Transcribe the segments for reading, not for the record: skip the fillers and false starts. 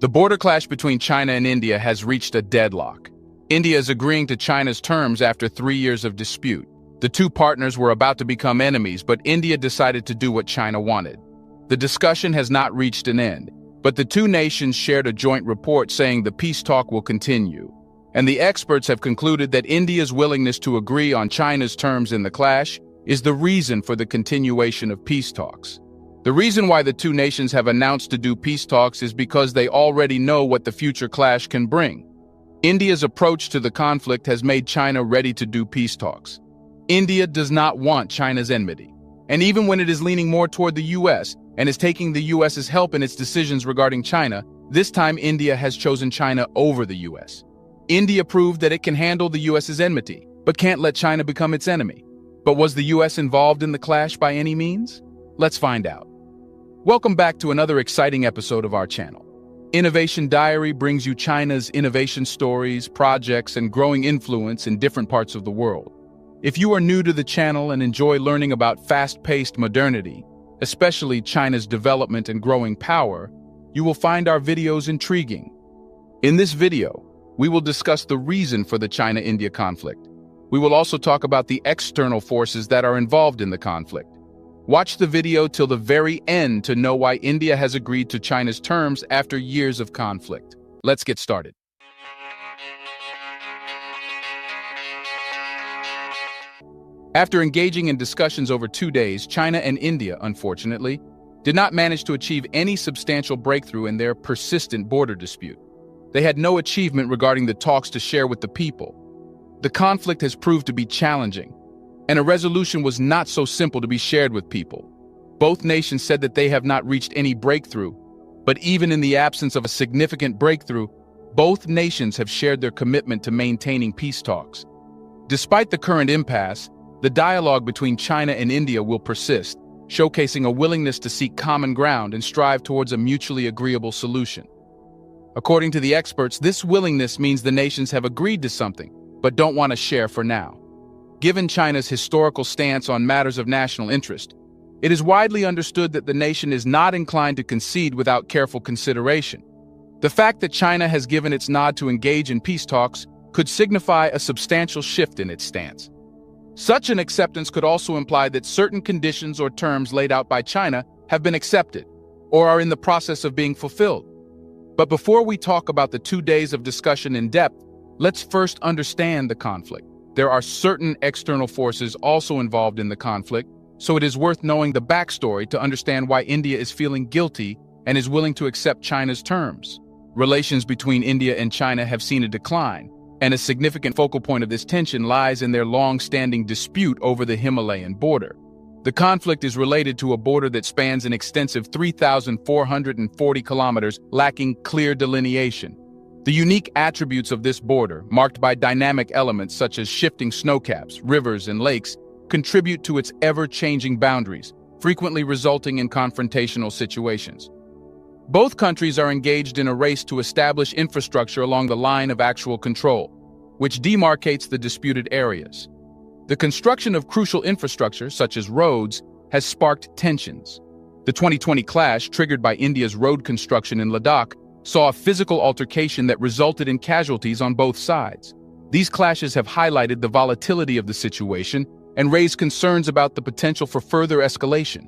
The border clash between China and India has reached a deadlock. India is agreeing to China's terms after 3 years of dispute. The two partners were about to become enemies, but India decided to do what China wanted. The discussion has not reached an end, but the two nations shared a joint report saying the peace talk will continue. And the experts have concluded that India's willingness to agree on China's terms in the clash is the reason for the continuation of peace talks. The reason why the two nations have announced to do peace talks is because they already know what the future clash can bring. India's approach to the conflict has made China ready to do peace talks. India does not want China's enmity. And even when it is leaning more toward the US and is taking the US's help in its decisions regarding China, this time India has chosen China over the US. India proved that it can handle the US's enmity, but can't let China become its enemy. But was the US involved in the clash by any means? Let's find out. Welcome back to another exciting episode of our channel. Innovation Diary brings you China's innovation stories, projects, and growing influence in different parts of the world. If you are new to the channel and enjoy learning about fast-paced modernity, especially China's development and growing power, you will find our videos intriguing. In this video, we will discuss the reason for the China-India conflict. We will also talk about the external forces that are involved in the conflict. Watch the video till the very end to know why India has agreed to China's terms after years of conflict. Let's get started. After engaging in discussions over 2 days, China and India, unfortunately, did not manage to achieve any substantial breakthrough in their persistent border dispute. They had no achievement regarding the talks to share with the people. The conflict has proved to be challenging, and a resolution was not so simple to be shared with people. Both nations said that they have not reached any breakthrough, but even in the absence of a significant breakthrough, both nations have shared their commitment to maintaining peace talks. Despite the current impasse, the dialogue between China and India will persist, showcasing a willingness to seek common ground and strive towards a mutually agreeable solution. According to the experts, this willingness means the nations have agreed to something, but don't want to share for now. Given China's historical stance on matters of national interest, it is widely understood that the nation is not inclined to concede without careful consideration. The fact that China has given its nod to engage in peace talks could signify a substantial shift in its stance. Such an acceptance could also imply that certain conditions or terms laid out by China have been accepted or are in the process of being fulfilled. But before we talk about the 2 days of discussion in depth, let's first understand the conflict. There are certain external forces also involved in the conflict, so it is worth knowing the backstory to understand why India is feeling guilty and is willing to accept China's terms. Relations between India and China have seen a decline, and a significant focal point of this tension lies in their long-standing dispute over the Himalayan border. The conflict is related to a border that spans an extensive 3,440 kilometers, lacking clear delineation. The unique attributes of this border, marked by dynamic elements such as shifting snowcaps, rivers, and lakes, contribute to its ever-changing boundaries, frequently resulting in confrontational situations. Both countries are engaged in a race to establish infrastructure along the line of actual control, which demarcates the disputed areas. The construction of crucial infrastructure, such as roads, has sparked tensions. The 2020 clash, triggered by India's road construction in Ladakh, saw a physical altercation that resulted in casualties on both sides. These clashes have highlighted the volatility of the situation and raised concerns about the potential for further escalation.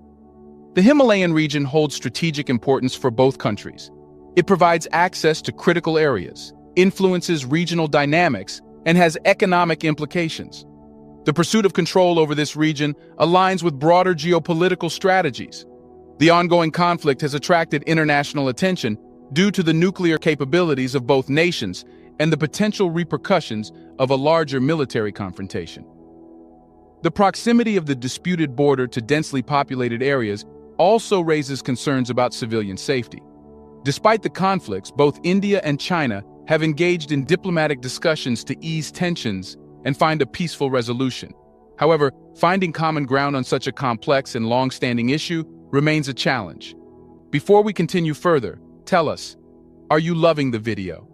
The Himalayan region holds strategic importance for both countries. It provides access to critical areas, influences regional dynamics, and has economic implications. The pursuit of control over this region aligns with broader geopolitical strategies. The ongoing conflict has attracted international attention due to the nuclear capabilities of both nations and the potential repercussions of a larger military confrontation. The proximity of the disputed border to densely populated areas also raises concerns about civilian safety. Despite the conflicts, both India and China have engaged in diplomatic discussions to ease tensions and find a peaceful resolution. However, finding common ground on such a complex and long-standing issue remains a challenge. Before we continue further, tell us, are you loving the video?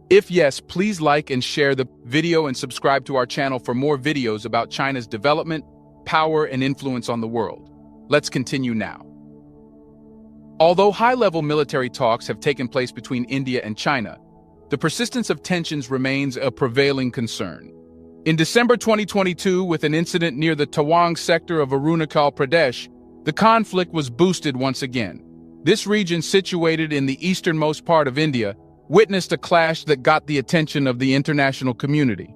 If yes, please like and share the video and subscribe to our channel for more videos about China's development, power, and influence on the world. Let's continue now. Although high-level military talks have taken place between India and China, the persistence of tensions remains a prevailing concern. In December 2022, with an incident near the Tawang sector of Arunachal Pradesh, the conflict was boosted once again. This region, situated in the easternmost part of India, witnessed a clash that got the attention of the international community.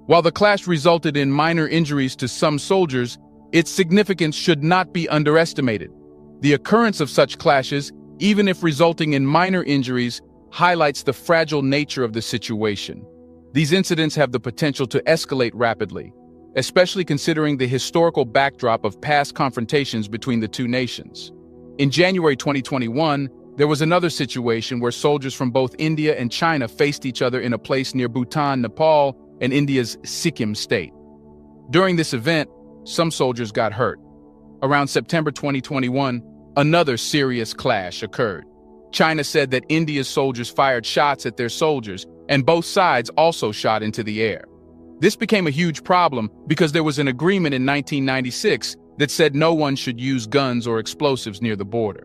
While the clash resulted in minor injuries to some soldiers, its significance should not be underestimated. The occurrence of such clashes, even if resulting in minor injuries, highlights the fragile nature of the situation. These incidents have the potential to escalate rapidly, especially considering the historical backdrop of past confrontations between the two nations. In January 2021, there was another situation where soldiers from both India and China faced each other in a place near Bhutan, Nepal, and India's Sikkim state. During this event, some soldiers got hurt. Around September 2021, another serious clash occurred. China said that India's soldiers fired shots at their soldiers, and both sides also shot into the air. This became a huge problem because there was an agreement in 1996 that said no one should use guns or explosives near the border.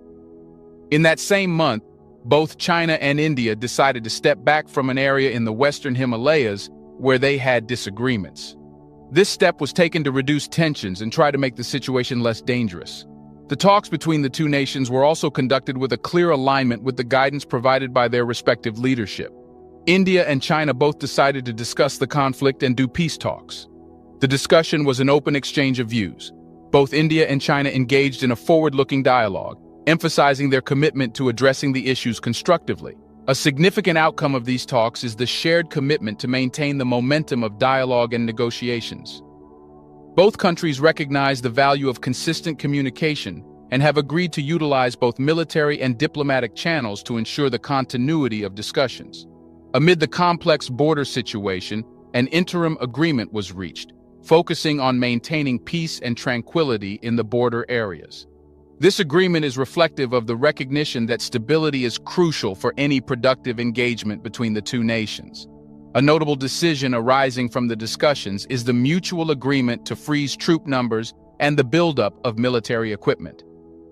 In that same month, both China and India decided to step back from an area in the western Himalayas where they had disagreements. This step was taken to reduce tensions and try to make the situation less dangerous. The talks between the two nations were also conducted with a clear alignment with the guidance provided by their respective leadership. India and China both decided to discuss the conflict and do peace talks. The discussion was an open exchange of views. Both India and China engaged in a forward-looking dialogue, emphasizing their commitment to addressing the issues constructively. A significant outcome of these talks is the shared commitment to maintain the momentum of dialogue and negotiations. Both countries recognize the value of consistent communication and have agreed to utilize both military and diplomatic channels to ensure the continuity of discussions. Amid the complex border situation, an interim agreement was reached, focusing on maintaining peace and tranquility in the border areas. This agreement is reflective of the recognition that stability is crucial for any productive engagement between the two nations. A notable decision arising from the discussions is the mutual agreement to freeze troop numbers and the buildup of military equipment.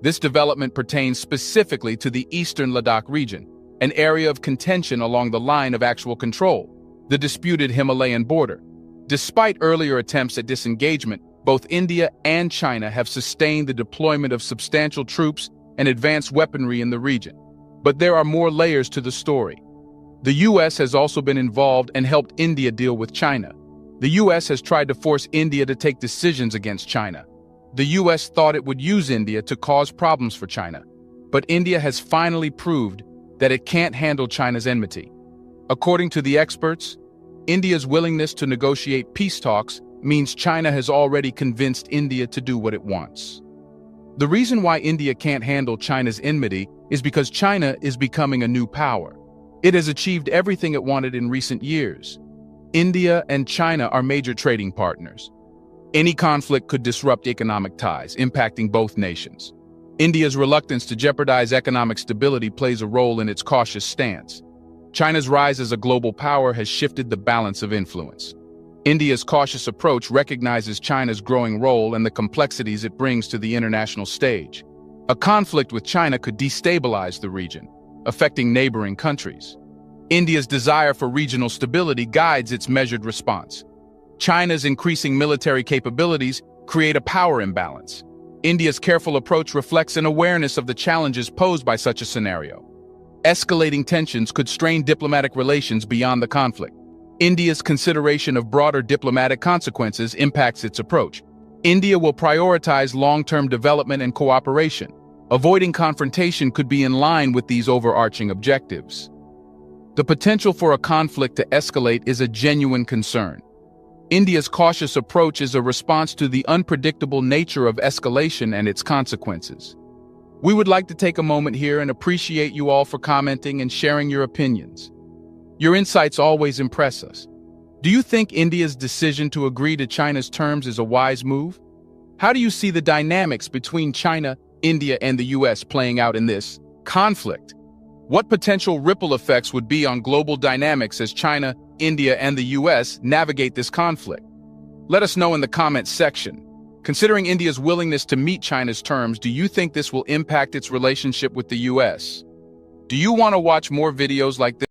This development pertains specifically to the eastern Ladakh region, an area of contention along the line of actual control, the disputed Himalayan border. Despite earlier attempts at disengagement, both India and China have sustained the deployment of substantial troops and advanced weaponry in the region. But there are more layers to the story. The US has also been involved and helped India deal with China. The US has tried to force India to take decisions against China. The US thought it would use India to cause problems for China. But India has finally proved that it can't handle China's enmity. According to the experts, India's willingness to negotiate peace talks means China has already convinced India to do what it wants. The reason why India can't handle China's enmity is because China is becoming a new power. It has achieved everything it wanted in recent years. India and China are major trading partners. Any conflict could disrupt economic ties, impacting both nations. India's reluctance to jeopardize economic stability plays a role in its cautious stance. China's rise as a global power has shifted the balance of influence. India's cautious approach recognizes China's growing role and the complexities it brings to the international stage. A conflict with China could destabilize the region, affecting neighboring countries. India's desire for regional stability guides its measured response. China's increasing military capabilities create a power imbalance. India's careful approach reflects an awareness of the challenges posed by such a scenario. Escalating tensions could strain diplomatic relations beyond the conflict. India's consideration of broader diplomatic consequences impacts its approach. India will prioritize long-term development and cooperation. Avoiding confrontation could be in line with these overarching objectives. The potential for a conflict to escalate is a genuine concern. India's cautious approach is a response to the unpredictable nature of escalation and its consequences. We would like to take a moment here and appreciate you all for commenting and sharing your opinions. Your insights always impress us. Do you think India's decision to agree to China's terms is a wise move? How do you see the dynamics between China, India, and the US playing out in this conflict? What potential ripple effects would be on global dynamics as China, India, and the US navigate this conflict? Let us know in the comments section. Considering India's willingness to meet China's terms, do you think this will impact its relationship with the US? Do you want to watch more videos like this?